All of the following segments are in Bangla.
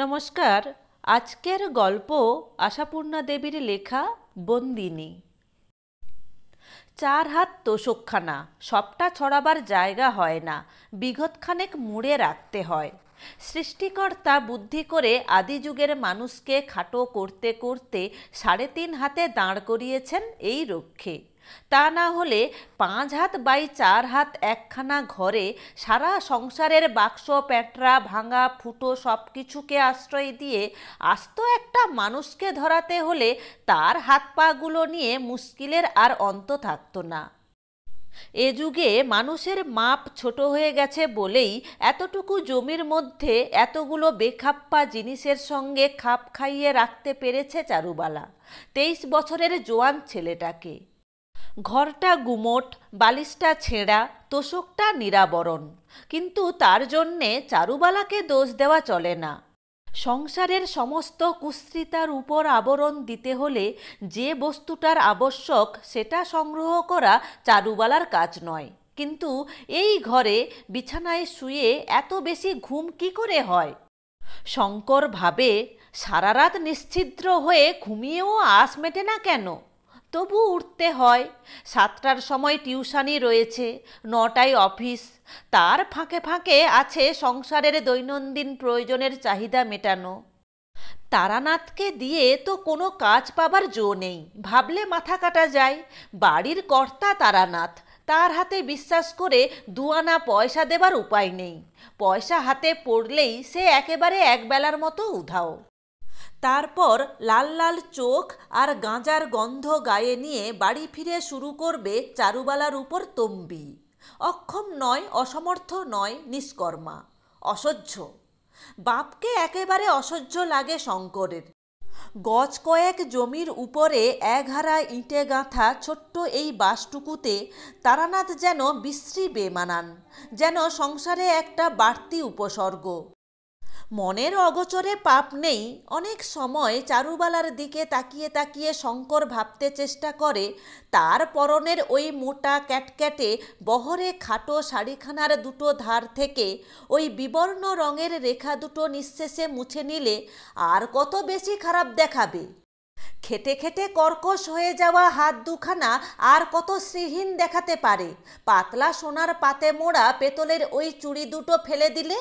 নমস্কার। আজকের গল্প আশাপূর্ণা দেবীর লেখা বন্দিনী। 4 হাত তোশকখানা, সবটা ছড়াবার জায়গা হয় না, বিঘতখানেক মুড়ে রাখতে হয়। সৃষ্টিকর্তা বুদ্ধি করে আদি যুগের মানুষকে খাটো করতে করতে 3.5 হাতে দাঁড় করিয়েছেন এই রক্ষে। তা না হলে 5 হাত বাই 4 হাত একখানা ঘরে সারা সংসারের বাক্স প্যাঁটরা ভাঙা ফুটো সব কিছুকে আশ্রয় দিয়ে আস্ত একটা মানুষকে ধরাতে হলে তার হাত পাগুলো নিয়ে মুশকিলের আর অন্ত থাকতো না। এ যুগে মানুষের মাপ ছোট হয়ে গেছে বলেই এতটুকু জমির মধ্যে এতগুলো বেখাপ্পা জিনিসের সঙ্গে খাপ খাইয়ে রাখতে পেরেছে চারুবালা 23 বছরের জোয়ান ছেলেটাকে। ঘরটা গুমোট, বালিশটা ছেঁড়া, তোশকটা নিরাবরণ, কিন্তু তার জন্যে চারুবালাকে দোষ দেওয়া চলে না। সংসারের সমস্ত কুৎসিতার উপর আবরণ দিতে হলে যে বস্তুটার আবশ্যক সেটা সংগ্রহ করা চারুবালার কাজ নয়। কিন্তু এই ঘরে বিছানায় শুয়ে এত বেশি ঘুম কি করে হয়? শঙ্কর ভাবে, সারা রাত নিশ্ছিদ্র হয়ে ঘুমিয়েও আঁশ মেটে না কেন? তবু উঠতে হয়। 7টার সময় টিউশনি রয়েছে, 9টায় অফিস, তার ফাঁকে ফাঁকে আছে সংসারের দৈনন্দিন প্রয়োজনের চাহিদা মেটানো। তারানাথকে দিয়ে তো কোনো কাজ পাবার জো নেই, ভাবলে মাথা কাটা যায়। বাড়ির কর্তা তারানাথ, তার হাতে বিশ্বাস করে 2 আনা পয়সা দেবার উপায় নেই। পয়সা হাতে পড়লেই সে একেবারে একবেলার মতো উধাও। তারপর লাল লাল চোখ আর গাঁজার গন্ধ গায়ে নিয়ে বাড়ি ফিরে শুরু করবে চারুবালার উপর তম্বি। অক্ষম নয়, অসমর্থ নয়, নিষ্কর্মা, অসহ্য। বাপকে একেবারে অসহ্য লাগে শঙ্করের। গজ কয়েক জমির উপরে একহারা ইঁটে গাঁথা ছোট্ট এই বাসটুকুতে তারানাথ যেন বিশ্রী বেমানান, যেন সংসারে একটা বাড়তি উপসর্গ। মনের অগোচরে পাপ নেই। অনেক সময় চারুবালার দিকে তাকিয়ে তাকিয়ে শঙ্কর ভাবতে চেষ্টা করে তার পরনের ওই মোটা ক্যাটক্যাটে বহরে খাটো শাড়িখানার দুটো ধার থেকে ওই বিবর্ণ রঙের রেখা দুটো নিঃশেষে মুছে নিলে আর কত বেশি খারাপ দেখাবে। খেটে খেটে কর্কশ হয়ে যাওয়া হাত দুখানা আর কত শ্রীহীন দেখাতে পারে পাতলা সোনার পাতে মোড়া পেতলের ওই চুড়ি দুটো ফেলে দিলে।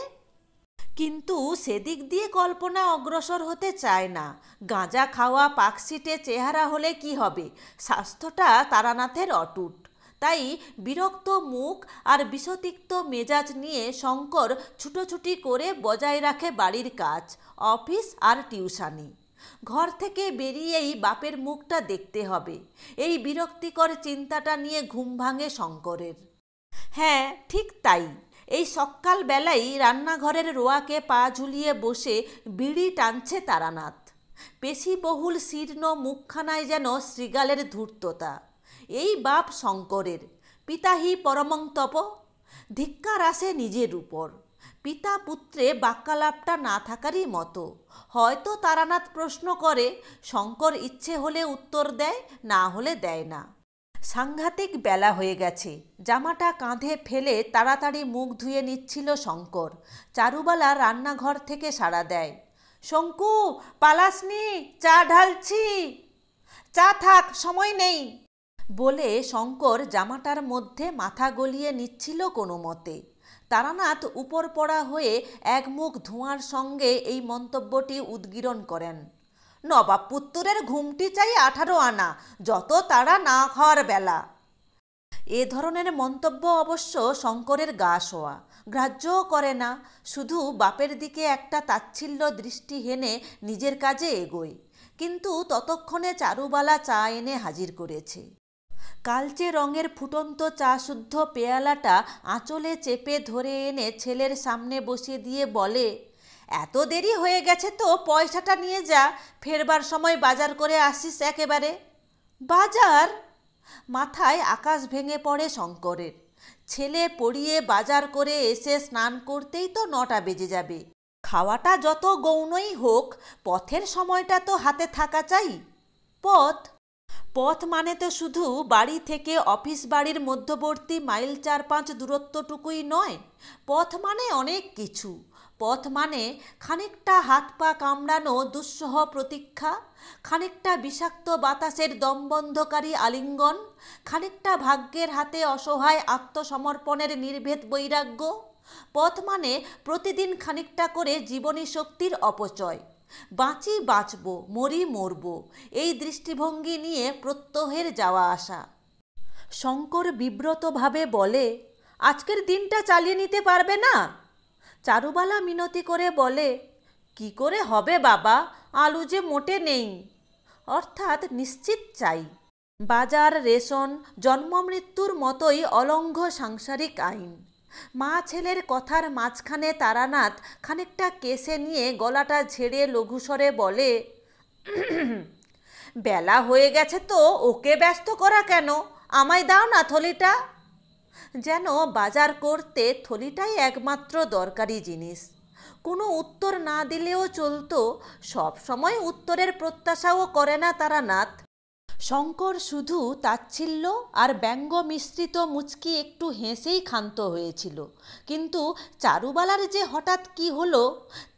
কিন্তু সেদিক দিয়ে কল্পনা অগ্রসর হতে চায় না। গাঁজা খাওয়া পাকসিটে চেহারা হলে কি হবে, স্বাস্থ্যটা তারানাথের অটুট। তাই বিরক্ত মুখ আর বিষতিক্ত মেজাজ নিয়ে শঙ্কর ছুটোছুটি করে বজায় রাখে বাড়ির কাজ, অফিস আর টিউশনি। ঘর থেকে বেরিয়েই বাপের মুখটা দেখতে হবে, এই বিরক্তিকর চিন্তাটা নিয়ে ঘুম ভাঙে শঙ্করের। হ্যাঁ, ঠিক তাই। এই সকাল বেলাই রান্নাঘরের রোয়াকে পা ঝুলিয়ে বসে বিড়ি টানছে তারানাথ। পেশিবহুল শীর্ণ মুখখানায় যেন শৃগালের ধূর্ততা। এই বাপ শঙ্করের, পিতাহি পরমং তপ। ধিক্কার আসে নিজের উপর। পিতা পুত্রে বাক্যালাপটা না থাকারই মতো। হয়তো তারানাথ প্রশ্ন করে, শঙ্কর ইচ্ছে হলে উত্তর দেয়, না হলে দেয় না। সাংঘাতিক বেলা হয়ে গেছে। জামাটা কাঁধে ফেলে তাড়াতাড়ি মুখ ধুয়ে নিচ্ছিল শঙ্কর। চারুবালা রান্নাঘর থেকে সাড়া দেয়, শঙ্কু পালাসনি, চা ঢালছি। চা থাক, সময় নেই, বলে শঙ্কর জামাটার মধ্যে মাথা গলিয়ে নিচ্ছিল কোনো মতে। তারানাথ উপর পড়া হয়ে এক মুখ ধোঁয়ার সঙ্গে এই মন্তব্যটি উদ্গীরণ করেন, নবাব পুত্তুরের ঘুমটি চাই 18 আনা, যত তাড়া না খাওয়ার বেলা। এ ধরনের মন্তব্য অবশ্য শঙ্করের গা শোয়া, গ্রাহ্যও করে না। শুধু বাপের দিকে একটা তাচ্ছিল্য দৃষ্টি হেনে নিজের কাজে এগোয়। কিন্তু ততক্ষণে চারুবালা চা এনে হাজির করেছে। কালচে রঙের ফুটন্ত চা শুদ্ধ পেয়ালাটা আঁচলে চেপে ধরে এনে ছেলের সামনে বসিয়ে দিয়ে বলে, এত দেরি হয়ে গেছে তো পয়সাটা নিয়ে যা, ফেরবার সময় বাজার করে আসিস একেবারে। বাজার? মাথায় আকাশ ভেঙে পড়ে শঙ্করের। ছেলে পড়িয়ে বাজার করে এসে স্নান করতেই তো 9টা বেজে যাবে। খাওয়াটা যত গৌণই হোক, পথের সময়টা তো হাতে থাকা চাই। পথ পথ মানে তো শুধু বাড়ি থেকে অফিস বাড়ির মধ্যবর্তী মাইল 4-5 দূরত্বটুকুই নয়। পথ মানে অনেক কিছু। পথ মানে খানিকটা হাত পা কামড়ানো দুঃসহ প্রতীক্ষা, খানিকটা বিষাক্ত বাতাসের দমবন্ধকারী আলিঙ্গন, খানিকটা ভাগ্যের হাতে অসহায় আত্মসমর্পণের নির্ভেদ বৈরাগ্য। পথ মানে প্রতিদিন খানিকটা করে জীবনী শক্তির অপচয়। বাঁচি বাঁচব, মরি মরব, এই দৃষ্টিভঙ্গি নিয়ে প্রত্যহের যাওয়া আসা। শঙ্কর বিব্রতভাবে বলে, আজকের দিনটা চালিয়ে নিতে পারবে না? চারুবালা মিনতি করে বলে, কি করে হবে বাবা, আলু যে মোটে নেই। অর্থাৎ নিশ্চিত চাই। বাজার, রেশন, জন্ম মৃত্যুর মতোই অলঙ্ঘ সাংসারিক আইন। মা ছেলের কথার মাঝখানে তারানাথ খানিকটা কেসে নিয়ে গলাটা ঝেড়ে লঘুস্বরে বলে, বেলা হয়ে গেছে তো ওকে ব্যস্ত করা কেন, আমায় দাও না থলিটা। যেন বাজার করতে থলিটাই একমাত্র দরকারি জিনিস। কোনো উত্তর না দিলেও চলতো, সব সময় উত্তরের প্রত্যাশাও করে না তারানাথ। শঙ্কর শুধু তাচ্ছিল্য আর ব্যঙ্গ মিশ্রিত মুচকি একটু হেসেই ক্ষান্ত হয়েছিল। কিন্তু চারুবালার যে হঠাৎ কি হলো,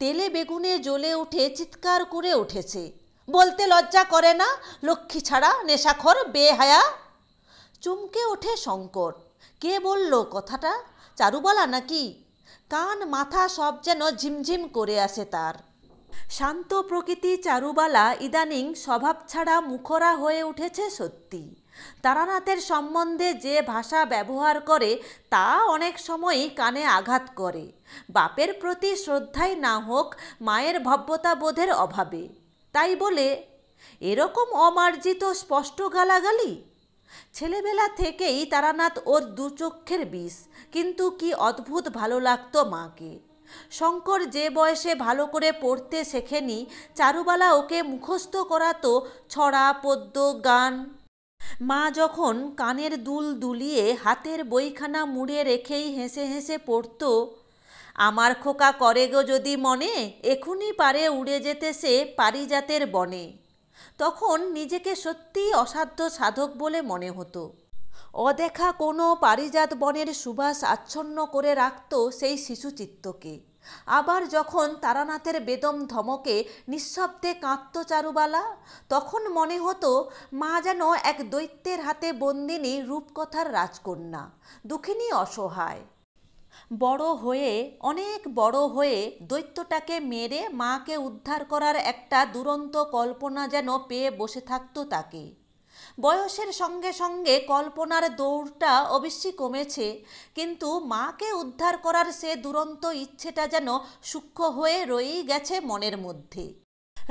তেলে বেগুনে জ্বলে উঠে চিৎকার করে উঠেছে, বলতে লজ্জা করে না, লক্ষ্মী ছাড়া, নেশাখোর, বেহায়া। চমকে ওঠে শঙ্কর। কে বলল কথাটা? চারুবালা নাকি? কান মাথা সব যেন ঝিমঝিম করে আসে তার। শান্ত প্রকৃতি চারুবালা ইদানিং স্বভাব ছাড়া মুখরা হয়ে উঠেছে সত্যি। তারানাথের সম্বন্ধে যে ভাষা ব্যবহার করে তা অনেক সময়ই কানে আঘাত করে। বাপের প্রতি শ্রদ্ধাই না হোক, মায়ের ভব্যতাবোধের অভাবে। তাই বলে এরকম অমার্জিত স্পষ্ট গালাগালি? ছেলেবেলা থেকেই তারানাথ ওর দুচক্ষের বিষ, কিন্তু কি অদ্ভুত ভালো লাগতো মাকে। শঙ্কর যে বয়সে ভালো করে পড়তে শেখেনি, চারুবালা ওকে মুখস্থ করাতো ছড়া, পদ্য, গান। মা যখন কানের দুল দুলিয়ে হাতের বইখানা মুড়ে রেখেই হেসে হেসে পড়ত, আমার খোকা করে গো যদি মনে, এখুনি পারে উড়ে যেতে সে পারিজাতের বনে। তখন নিজেকে সত্যিই অসাধ্য সাধক বলে মনে হতো। অদেখা কোনো পারিজাত বনের সুবাস আচ্ছন্ন করে রাখত সেই শিশুচিত্তকে। আবার যখন তারানাথের বেদম ধমকে নিঃশব্দে কাঁদত চারুবালা, তখন মনে হতো মা যেন এক দৈত্যের হাতে বন্দিনী রূপকথার রাজকন্যা, দুঃখিনী, অসহায়। বড় হয়ে, অনেক বড় হয়ে দৈত্যটাকে মেরে মাকে উদ্ধার করার একটা দুরন্ত কল্পনা যেন পেয়ে বসে থাকত তাকে। বয়সের সঙ্গে সঙ্গে কল্পনার দৌড়টা অবশ্যই কমেছে, কিন্তু মাকে উদ্ধার করার সে দুরন্ত ইচ্ছেটা যেন সূক্ষ্ম হয়ে রয়েই গেছে মনের মধ্যে।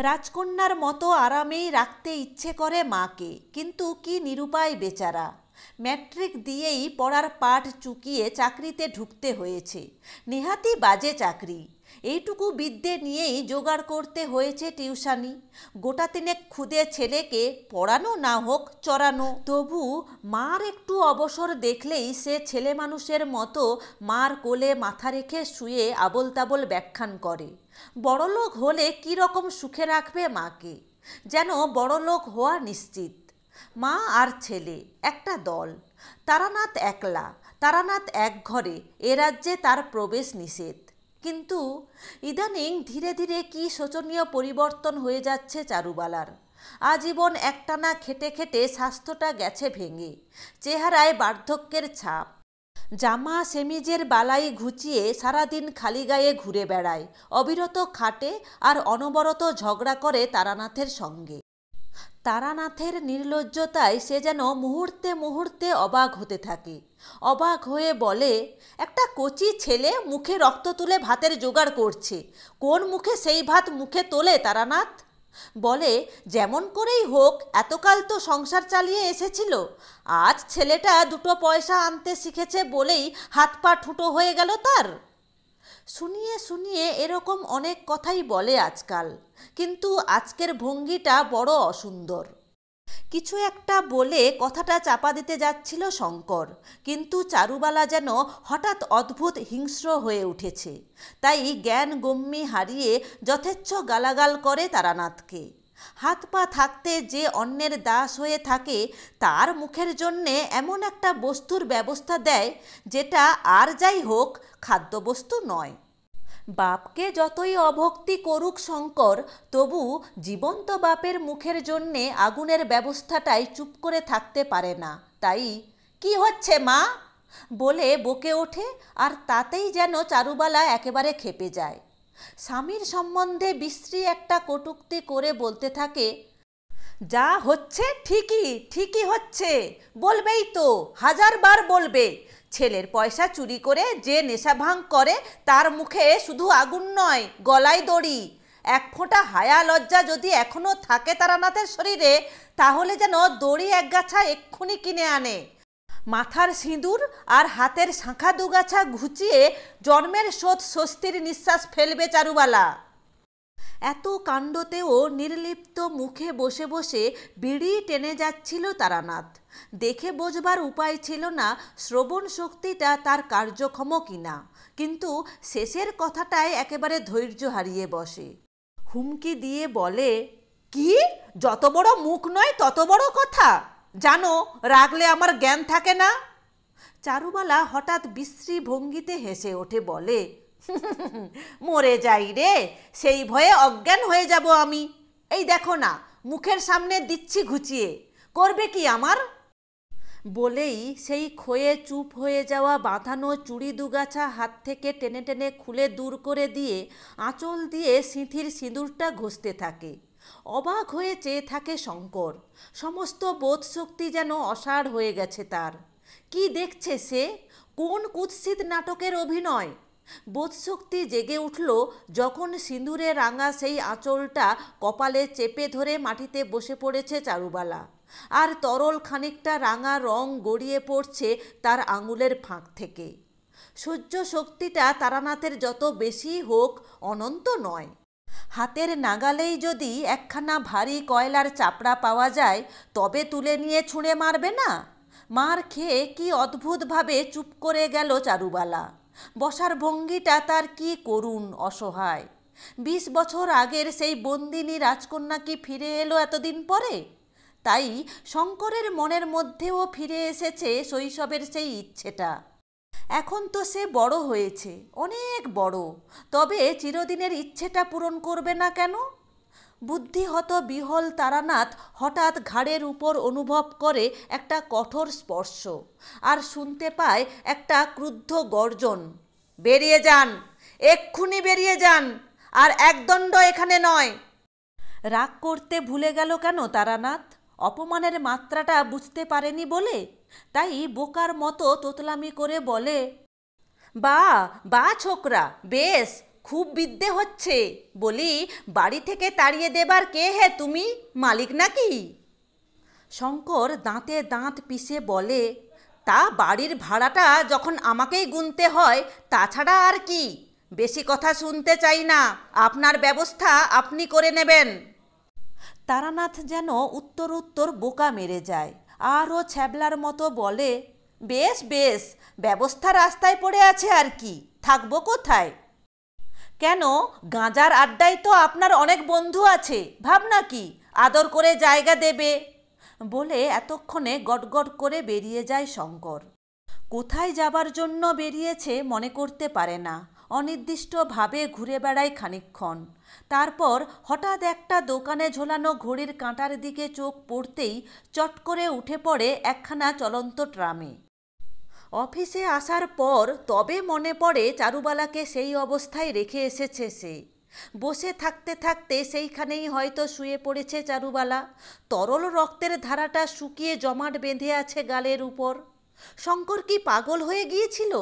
রাজকন্যার মতো আরামেই রাখতে ইচ্ছে করে মাকে, কিন্তু কি নিরুপায় বেচারা। ম্যাট্রিক দিয়েই পড়ার পাঠ চুকিয়ে চাকরিতে ঢুকতে হয়েছে, নেহাতি বাজে চাকরি। এইটুকু বিদ্যে নিয়েই জোগাড় করতে হয়েছে টিউশানি। গোটা তিনেক ক্ষুদে ছেলেকে পড়ানো না হোক চড়ানো, তবু মার একটু অবসর দেখলেই সে ছেলে মানুষের মতো মার কোলে মাথা রেখে শুয়ে আবোল তাবোল ব্যাখ্যান করে। বড়লোক হলে কী রকম সুখে রাখবে মাকে, যেন বড়লোক হওয়া নিশ্চিত। মা আর ছেলে একটা দল, তারানাথ একলা, তারানাথ এক ঘরে, এ রাজ্যে তার প্রবেশ নিষেধ। কিন্তু ইদানিং ধীরে ধীরে কি শোচনীয় পরিবর্তন হয়ে যাচ্ছে চারুবালার। আজীবন একটানা খেটে খেটে স্বাস্থ্যটা গেছে ভেঙে, চেহারায় বার্ধক্যের ছাপ। জামা সেমিজের বালাই ঘুচিয়ে সারাদিন খালি গায়ে ঘুরে বেড়ায়, অবিরত খাটে আর অনবরত ঝগড়া করে তারানাথের সঙ্গে। তারানাথের নির্লজ্জতায় সে যেন মুহূর্তে মুহূর্তে অবাক হতে থাকে। অবাক হয়ে বলে, একটা কচি ছেলে মুখে রক্ত তুলে ভাতের জোগাড় করছে, কোন মুখে সেই ভাত মুখে তোলে তারানাথ? বলে, যেমন করেই হোক এতকাল তো সংসার চালিয়ে এসেছিল, আজ ছেলেটা দুটো পয়সা আনতে শিখেছে বলেই হাত পা ঠুঁটো হয়ে গেল তার। শুনিয়ে শুনিয়ে এরকম অনেক কথাই বলে আজকাল, কিন্তু আজকের ভঙ্গিটা বড় অসুন্দর। কিছু একটা বলে কথাটা চাপা দিতে যাচ্ছিল শঙ্কর, কিন্তু চারুবালা যেন হঠাৎ অদ্ভুত হিংস্র হয়ে উঠেছে। তাই জ্ঞান গম্যি হারিয়ে যথেচ্ছ গালাগাল করে তারানাথকে। হাত পা থাকতে যে অন্যের দাস হয়ে থাকে, তার মুখের জন্যে এমন একটা বস্তুর ব্যবস্থা দেয় যেটা আর যাই হোক খাদ্যবস্তু নয়। বাপকে যতই অভক্তি করুক শঙ্কর, তবু জীবন্ত বাপের মুখের জন্যে আগুনের ব্যবস্থাটাই চুপ করে থাকতে পারে না। তাই কি হচ্ছে মা বলে বকে ওঠে, আর তাতেই যেন চারুবালা একেবারে খেপে যায়। স্বামীর সম্বন্ধে বিশ্রী একটা কটূক্তি করে বলতে থাকে, যা হচ্ছে ঠিকই ঠিকই হচ্ছে, বলবেই তো, 1000বার বলবে। ছেলের পয়সা চুরি করে যে নেশা ভাঙ করে, তার মুখে শুধু আগুন নয়, গলায় দড়ি। এক ফোঁটা হায়া লজ্জা যদি এখনো থাকে তারানাথের শরীরে, তাহলে যেন দড়ি একগাছা এক্ষুনি কিনে আনে। মাথার সিঁদুর আর হাতের শাঁখা দুগাছা ঘুচিয়ে জন্মের শোধ স্বস্তির নিঃশ্বাস ফেলবে চারুবালা। এত কাণ্ডতেও নির্লিপ্ত মুখে বসে বসে বিড়ি টেনে যাচ্ছিল তারানাথ। দেখে বোঝবার উপায় ছিল না শ্রবণ শক্তিটা তার কার্যক্ষম কিনা, কিন্তু শেষের কথাটায় একেবারে ধৈর্য হারিয়ে বসে। হুমকি দিয়ে বলে, কি, যত বড় মুখ নয় তত বড় কথা, জানো রাগলে আমার জ্ঞান থাকে না। চারুবালা হঠাৎ বিশ্রী ভঙ্গিতে হেসে ওঠে, বলে, মরে যাই রে, সেই ভয়ে অজ্ঞান হয়ে যাব আমি। এই দেখো না, মুখের সামনে দিচ্ছি ঘুচিয়ে, করবে কি আমার? বলেই সেই ক্ষয়ে চুপ হয়ে যাওয়া বাঁধানো চুড়ি দুগাছা হাত থেকে টেনে টেনে খুলে দূর করে দিয়ে আঁচল দিয়ে সিঁথির সিঁদুরটা ঘষতে থাকে। অবাক হয়ে চেয়ে থাকে শঙ্কর। সমস্ত বোধশক্তি যেন অসাড় হয়ে গেছে তার। কি দেখছে সে? কোন কুৎসিত নাটকের অভিনয়? বোধশক্তি জেগে উঠল যখন সিঁদুরে রাঙা সেই আঁচলটা কপালে চেপে ধরে মাটিতে বসে পড়েছে চারুবালা, আর তরল খানিকটা রাঙা রং গড়িয়ে পড়ছে তার আঙুলের ফাঁক থেকে। সহ্য শক্তিটা তারানাথের যত বেশি হোক, অনন্ত নয়। হাতের নাগালেই যদি একখানা ভারী কয়লার চাপড়া পাওয়া যায়, তবে তুলে নিয়ে ছুঁড়ে মারবে না? মার খেয়ে কি অদ্ভুতভাবে চুপ করে গেল চারুবালা। বসার ভঙ্গিটা তার কি করুণ, অসহায়। 20 বছর আগের সেই বন্দিনী রাজকন্যা কি ফিরে এলো এতদিন পরে? তাই শঙ্করের মনের মধ্যেও ফিরে এসেছে শৈশবের সেই ইচ্ছেটা। এখন তো সে বড় হয়েছে, অনেক বড়, তবে চিরদিনের ইচ্ছেটা পূরণ করবে না কেন? বুদ্ধিহত বিহল তারানাথ হঠাৎ ঘাড়ের উপর অনুভব করে একটা কঠোর স্পর্শ, আর শুনতে পায় একটা ক্রুদ্ধ গর্জন, বেরিয়ে যান, এক্ষুনি বেরিয়ে যান, আর একদণ্ড এখানে নয়। রাগ করতে ভুলে গেল কেন তারানাথ? অপমানের মাত্রাটা বুঝতে পারেনি বলে? তাই বোকার মতো তোতলামি করে বলে, বা বা ছোকরা, বেশ, খুব বিদ্যে হচ্ছে। বলি, বাড়ি থেকে তাড়িয়ে দেবার কে হে তুমি, মালিক নাকি? শঙ্কর দাঁতে দাঁত পিষে বলে, তা বাড়ির ভাড়াটা যখন আমাকেই গুনতে হয়, তাছাড়া আর কি। বেশি কথা শুনতে চাই না, আপনার ব্যবস্থা আপনি করে নেবেন। তারানাথ যেন উত্তর উত্তর বোকা মেরে যায়, আরও ছ্যাবলার মতো বলে, বেশ বেশ, ব্যবস্থা রাস্তায় পড়ে আছে আর কি, থাকবো কোথায়? কেন, গাঁজার আড্ডায় তো আপনার অনেক বন্ধু আছে, ভাবনা কি আদর করে জায়গা দেবে? বলে এতক্ষণে গটগট করে বেরিয়ে যায় শঙ্কর। কোথায় যাবার জন্য বেরিয়েছে মনে করতে পারে না। অনির্দিষ্টভাবে ঘুরে বেড়ায় খানিকক্ষণ। তারপর হঠাৎ একটা দোকানে ঝোলানো ঘড়ির কাঁটার দিকে চোখ পড়তেই চট করে উঠে পড়ে একখানা চলন্ত ট্রামে। অফিসে আসার পর তবে মনে পড়ে চারুবালাকে সেই অবস্থায় রেখে এসেছে সে। বসে থাকতে থাকতে সেইখানেই হয়তো শুয়ে পড়েছে চারুবালা। তরল রক্তের ধারাটা শুকিয়ে জমাট বেঁধে আছে গালের উপর। শঙ্কর কি পাগল হয়ে গিয়েছিল?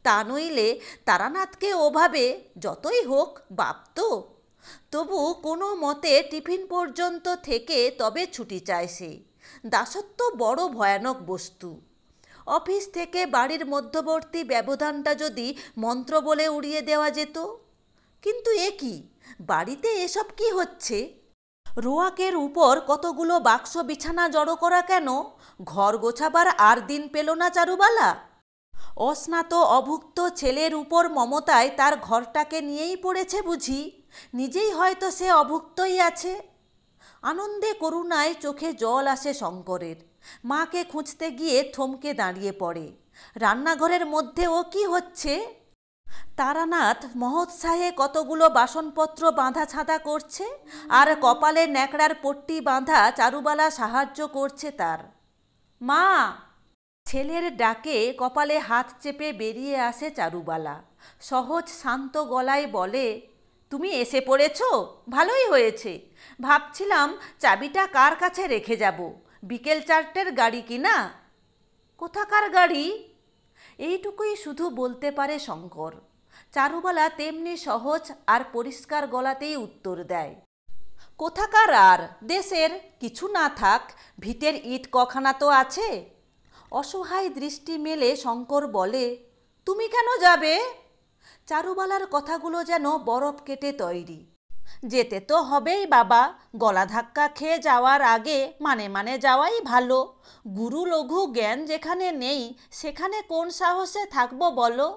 তা নইলে তারানাথকে ওভাবে, যতই হোক বাপ তো। তবু কোনো মতে টিফিন পর্যন্ত থেকে তবে ছুটি চায় সে। দাসত্ব বড় ভয়ানক বস্তু। অফিস থেকে বাড়ির মধ্যবর্তী ব্যবধানটা যদি মন্ত্র বলে উড়িয়ে দেওয়া যেত। কিন্তু এ কি, বাড়িতে এসব কি হচ্ছে? রোয়াকের উপর কতগুলো বাক্স বিছানা জড়ো করা কেন? ঘর গোছাবার আর দিন পেল না চারুবালা? অস্নাত অভুক্ত ছেলের উপর মমতায় তার ঘরটাকে নিয়েই পড়েছে বুঝি? নিজেই হয়তো সে অভুক্তই আছে। আনন্দে করুণায় চোখে জল আসে শঙ্করের। মাকে খুঁজতে গিয়ে থমকে দাঁড়িয়ে পড়ে। রান্নাঘরের মধ্যে ও কি হচ্ছে? তারানাথ মহোৎসাহে কতগুলো বাসনপত্র বাঁধা ছাঁদা করছে, আর কপালে ন্যাকড়ার পট্টি বাঁধা চারুবালা সাহায্য করছে তার। মা! ছেলের ডাকে কপালে হাত চেপে বেরিয়ে আসে চারুবালা। সহজ শান্ত গলায় বলে, তুমি এসে পড়েছ, ভালোই হয়েছে। ভাবছিলাম চাবিটা কার কাছে রেখে যাব, বিকেল 4টের গাড়ি কি না। কোথাকার গাড়ি? এইটুকুই শুধু বলতে পারে শঙ্কর। চারুবালা তেমনি সহজ আর পরিষ্কার গলাতেই উত্তর দেয়, কোথাকার আর, দেশের। কিছু না থাক, ভিটের ইট কখানা তো আছে। অসহায় দৃষ্টি মেলে শঙ্কর বলে, তুমি কেন যাবে? চারুবালার কথাগুলো যেন বরফ কেটে তৈরি। যেতে তো হবেই বাবা, গলা ধাক্কা খেয়ে যাওয়ার আগে মানে মানে যাওয়াই ভালো। গুরু লঘু জ্ঞান যেখানে নেই, সেখানে কোন সাহসে থাকবো বলো?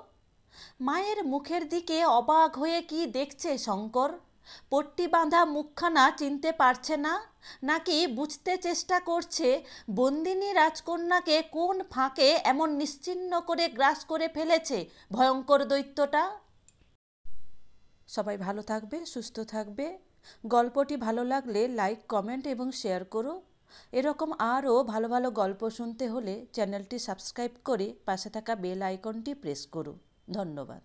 মায়ের মুখের দিকে অবাক হয়ে কি দেখছে শঙ্কর? পট্টি বাঁধা মুখখানা চিনতে পারছে না, নাকি বুঝতে চেষ্টা করছে বন্দিনী রাজকন্যাকে কোন ফাঁকে এমন নিশ্চিহ্ন করে গ্রাস করে ফেলেছে ভয়ঙ্কর দৈত্যটা? সবাই ভালো থাকবে, সুস্থ থাকবে। গল্পটি ভালো লাগলে লাইক, কমেন্ট এবং শেয়ার করো। এরকম আরও ভালো ভালো গল্প শুনতে হলে চ্যানেলটি সাবস্ক্রাইব করে পাশে থাকা বেল আইকনটি প্রেস করো। ধন্যবাদ।